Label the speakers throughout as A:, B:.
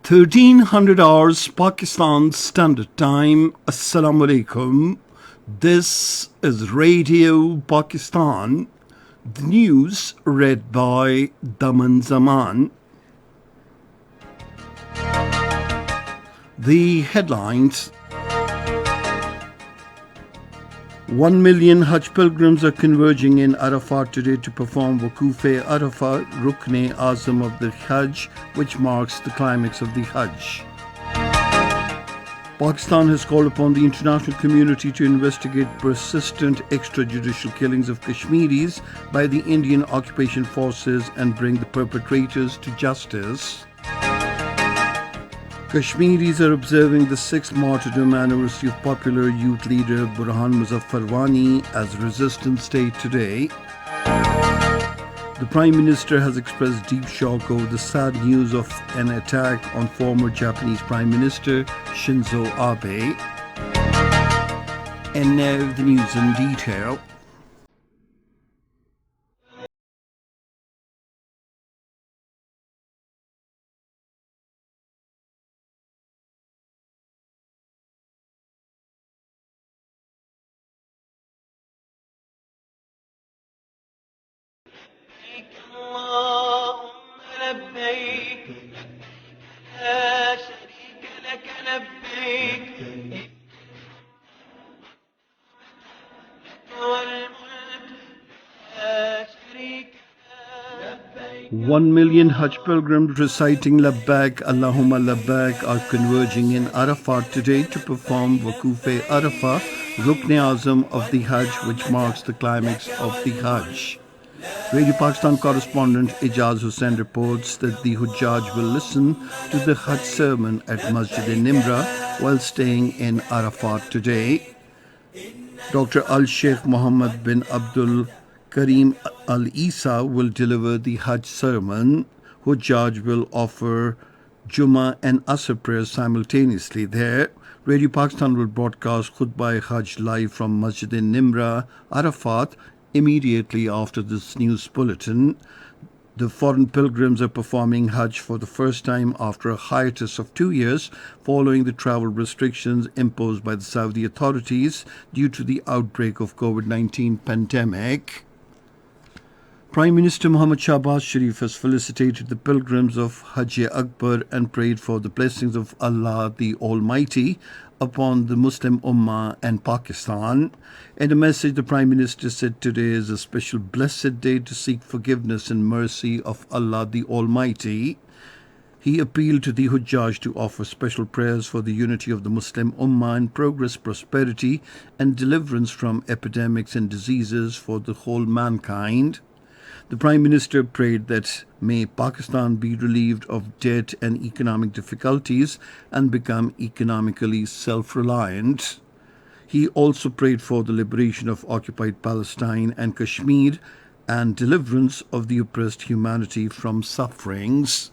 A: 1300 hours Pakistan Standard Time. Assalamu alaikum. This is Radio Pakistan. The news read by Daman Zaman. The headlines: 1 million Hajj pilgrims are converging in Arafat today to perform Waquf-e-Arafah, Rukn-e-Azam of the Hajj, which marks the climax of the Hajj. Pakistan has called upon the international community to investigate persistent extrajudicial killings of Kashmiris by the Indian occupation forces and bring the perpetrators to justice. Kashmiris are observing the 6th martyrdom anniversary of popular youth leader Burhan Muzaffar Wani as Resistance Day today. The Prime Minister has expressed deep shock over the sad news of an attack on former Japanese Prime Minister Shinzo Abe. And now the news in detail. One million Hajj pilgrims reciting Labbaik Allahumma Labbaik are converging in Arafat today to perform Waquf-e-Arafah, Rukn-e-Azam of the Hajj, which marks the climax of the Hajj. Radio Pakistan correspondent Ijaz Hussain reports that the Hujjaj will listen to the Hajj sermon at Masjid-e-Nimra while staying in Arafat today. Dr. Al-Sheikh Mohammed bin Abdul Karim Al-Isa will deliver the Hajj sermon. Hujjaj will offer Jummah and Asr prayers simultaneously there. Radio Pakistan will broadcast Khutbah-e-Hajj live from Masjid-e-Nimra, Arafat, immediately after this news bulletin. The foreign pilgrims are performing Hajj for the first time after a hiatus of 2 years following the travel restrictions imposed by the Saudi authorities due to the outbreak of COVID-19 pandemic. Prime Minister Muhammad Shahbaz Sharif has felicitated the pilgrims of Hajj Akbar and prayed for the blessings of Allah the Almighty upon the Muslim Ummah and Pakistan. In a message, the Prime Minister said today is a special blessed day to seek forgiveness and mercy of Allah the Almighty. He appealed to the Hujjaj to offer special prayers for the unity of the Muslim Ummah and progress, prosperity and deliverance from epidemics and diseases for the whole mankind. The Prime Minister prayed that may Pakistan be relieved of debt and economic difficulties and become economically self-reliant. He also prayed for the liberation of occupied Palestine and Kashmir and deliverance of the oppressed humanity from sufferings.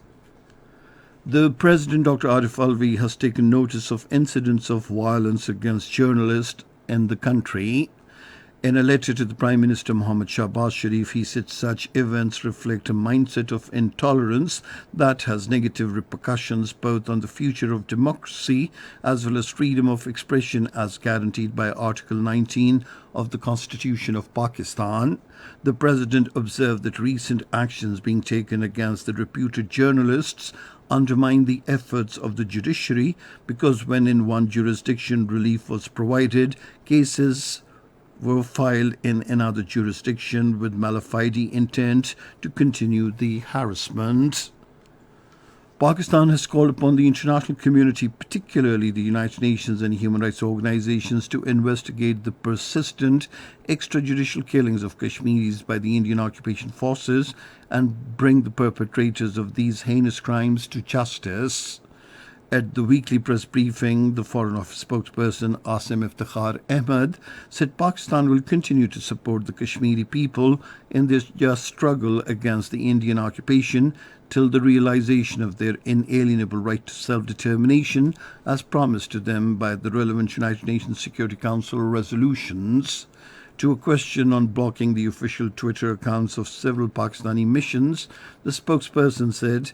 A: The President, Dr. Arif Alvi, has taken notice of incidents of violence against journalists in the country. In a letter to the Prime Minister Muhammad Shahbaz Sharif, he said such events reflect a mindset of intolerance that has negative repercussions both on the future of democracy as well as freedom of expression as guaranteed by Article 19 of the Constitution of Pakistan. The President observed that recent actions being taken against the reputed journalists undermine the efforts of the judiciary because when in one jurisdiction relief was provided, cases were filed in another jurisdiction with malafide intent to continue the harassment. Pakistan has called upon the international community, particularly the United Nations and human rights organizations, to investigate the persistent extrajudicial killings of Kashmiris by the Indian occupation forces and bring the perpetrators of these heinous crimes to justice. At the weekly press briefing, the Foreign Office spokesperson Asim Iftikhar Ahmed said Pakistan will continue to support the Kashmiri people in this just struggle against the Indian occupation till the realization of their inalienable right to self-determination as promised to them by the relevant United Nations Security Council resolutions. To a question on blocking the official Twitter accounts of several Pakistani missions, the spokesperson said,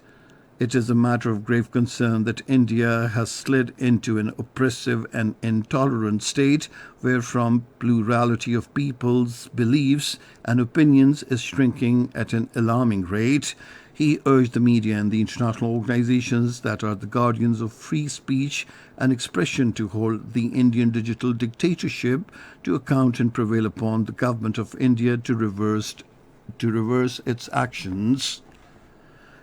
A: It is a matter of grave concern that India has slid into an oppressive and intolerant state wherefrom plurality of people's beliefs and opinions is shrinking at an alarming rate. He urged the media and the international organizations that are the guardians of free speech and expression to hold the Indian digital dictatorship to account and prevail upon the government of India to reverse its actions.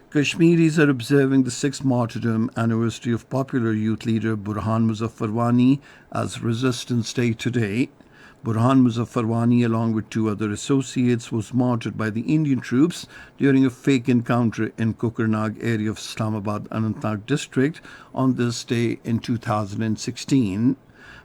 A: Kashmiris are observing the 6th martyrdom anniversary of popular youth leader Burhan Muzaffar Wani as Resistance Day today. Burhan Muzaffar Wani, along with 2 other associates, was martyred by the Indian troops during a fake encounter in Kokernag area of Islamabad Anantnag district on this day in 2016.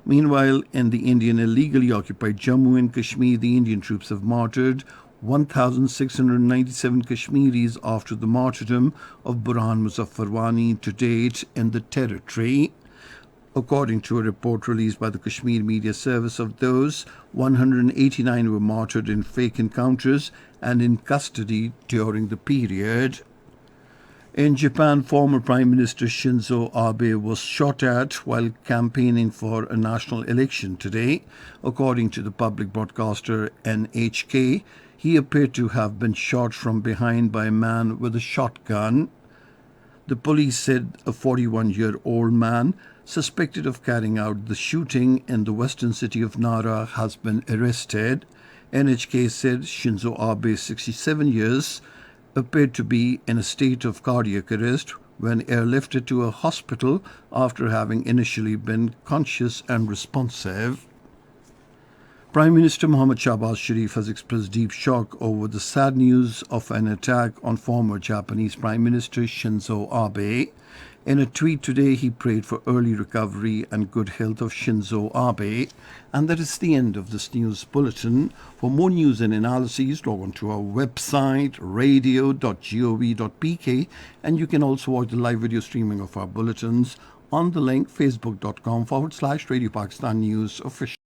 A: Meanwhile, in the Indian illegally occupied Jammu and Kashmir, the Indian troops have martyred 1,697 Kashmiris after the martyrdom of Burhan Muzaffar Wani to date in the territory. According to a report released by the Kashmir Media Service, of those, 189 were martyred in fake encounters and in custody during the period. In Japan, former Prime Minister Shinzo Abe was shot at while campaigning for a national election today. According to the public broadcaster NHK, he appeared to have been shot from behind by a man with a shotgun. The police said a 41-year-old man suspected of carrying out the shooting in the western city of Nara has been arrested. NHK said Shinzo Abe, 67 years, appeared to be in a state of cardiac arrest when airlifted to a hospital after having initially been conscious and responsive. Prime Minister Mohammad Shahbaz Sharif has expressed deep shock over the sad news of an attack on former Japanese Prime Minister Shinzo Abe. In a tweet today, he prayed for early recovery and good health of Shinzo Abe. And that is the end of this news bulletin. For more news and analyses, log on to our website, radio.gov.pk, and you can also watch the live video streaming of our bulletins on the link facebook.com/Radio Pakistan News Official.